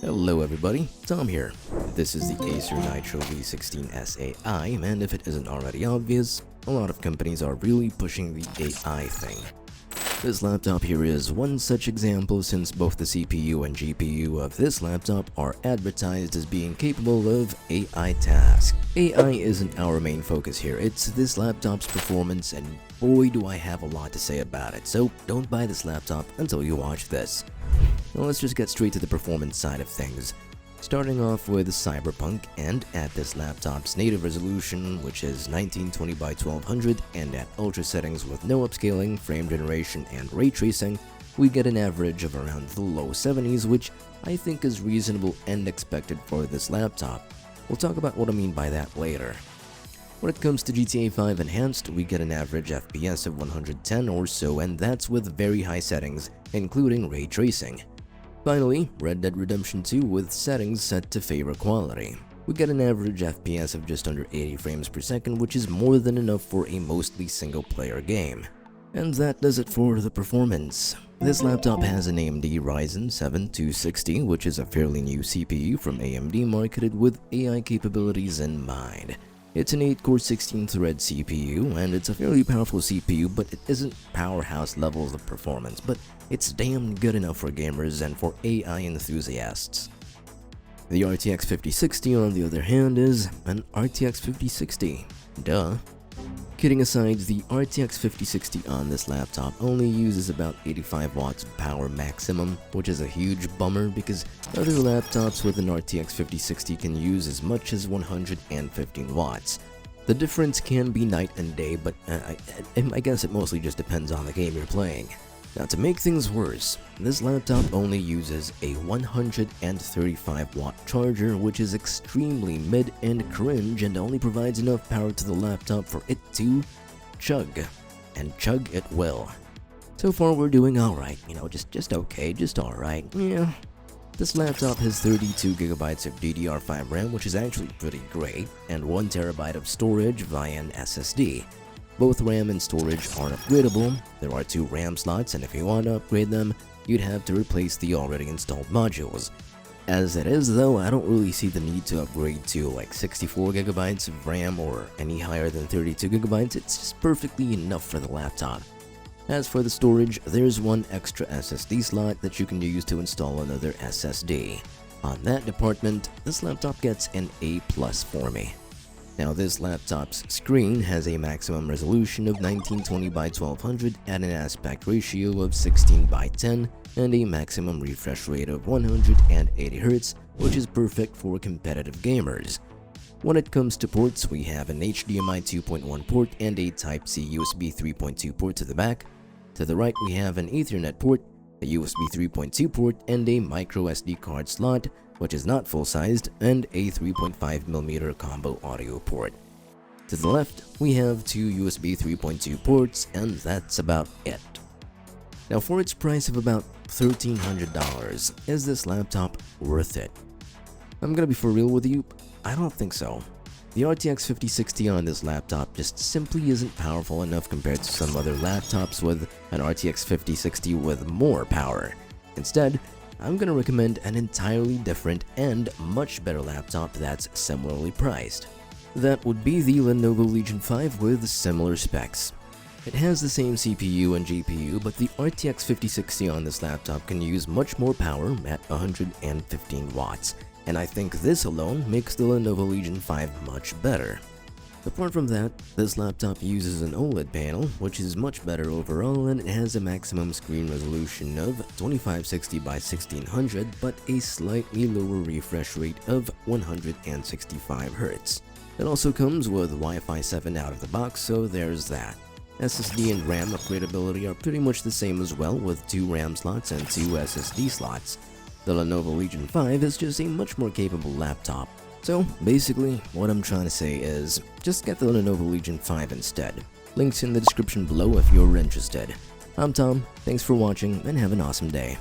Hello everybody, Tom here. This is the Acer Nitro V16 SAI, and if it isn't already obvious, a lot of companies are really pushing the AI thing. This laptop here is one such example, since both the CPU and GPU of this laptop are advertised as being capable of AI tasks. AI isn't our main focus here, it's this laptop's performance, and boy do I have a lot to say about it, so don't buy this laptop until you watch this. Now let's just get straight to the performance side of things. Starting off with Cyberpunk, and at this laptop's native resolution, which is 1920 by 1200, and at ultra settings with no upscaling, frame generation, and ray tracing, we get an average of around the low 70s, which I think is reasonable and expected for this laptop. We'll talk about what I mean by that later. When it comes to GTA 5 Enhanced, we get an average FPS of 110 or so, and that's with very high settings, including ray tracing. Finally, Red Dead Redemption 2 with settings set to favor quality. We get an average FPS of just under 80 frames per second, which is more than enough for a mostly single-player game. And that does it for the performance. This laptop has an AMD Ryzen 7 260, which is a fairly new CPU from AMD marketed with AI capabilities in mind. It's an 8-core 16-thread CPU, and it's a fairly powerful CPU, but it isn't powerhouse levels of performance, but it's damn good enough for gamers and for AI enthusiasts. The RTX 5060, on the other hand, is an RTX 5060. Duh. Kidding aside, the RTX 5060 on this laptop only uses about 85 watts of power maximum, which is a huge bummer because other laptops with an RTX 5060 can use as much as 115 watts. The difference can be night and day, but I guess it mostly just depends on the game you're playing. Now, to make things worse, this laptop only uses a 135 watt charger, which is extremely mid and cringe, and only provides enough power to the laptop for it to chug, and chug it will. So far we're doing alright, just okay, just alright, yeah. This laptop has 32GB of DDR5 RAM, which is actually pretty great, and 1TB of storage via an SSD. Both RAM and storage are upgradable. There are 2 RAM slots, and if you want to upgrade them, you'd have to replace the already installed modules. As it is though, I don't really see the need to upgrade to like 64GB of RAM or any higher than 32GB, it's just perfectly enough for the laptop. As for the storage, there's one extra SSD slot that you can use to install another SSD. On that department, this laptop gets an A+ for me. Now, this laptop's screen has a maximum resolution of 1920 by 1200 at an aspect ratio of 16 by 10 and a maximum refresh rate of 180Hz, which is perfect for competitive gamers. When it comes to ports, we have an HDMI 2.1 port and a Type-C USB 3.2 port to the back. To the right, we have an Ethernet port, a USB 3.2 port, and a microSD card slot, which is not full-sized, and a 3.5mm combo audio port. To the left, we have 2 USB 3.2 ports, and that's about it. Now, for its price of about $1,300, is this laptop worth it? I'm gonna be for real with you, I don't think so. The RTX 5060 on this laptop just simply isn't powerful enough compared to some other laptops with an RTX 5060 with more power. Instead, I'm gonna recommend an entirely different and much better laptop that's similarly priced. That would be the Lenovo Legion 5 with similar specs. It has the same CPU and GPU, but the RTX 5060 on this laptop can use much more power at 115 watts, and I think this alone makes the Lenovo Legion 5 much better. Apart from that, this laptop uses an OLED panel, which is much better overall, and it has a maximum screen resolution of 2560 by 1600, but a slightly lower refresh rate of 165Hz. It also comes with Wi-Fi 7 out of the box, so there's that. SSD and RAM upgradability are pretty much the same as well, with 2 RAM slots and 2 SSD slots. The Lenovo Legion 5 is just a much more capable laptop. So basically, what I'm trying to say is, just get the Lenovo Legion 5 instead. Links in the description below if you're interested. I'm Tom, thanks for watching, and have an awesome day.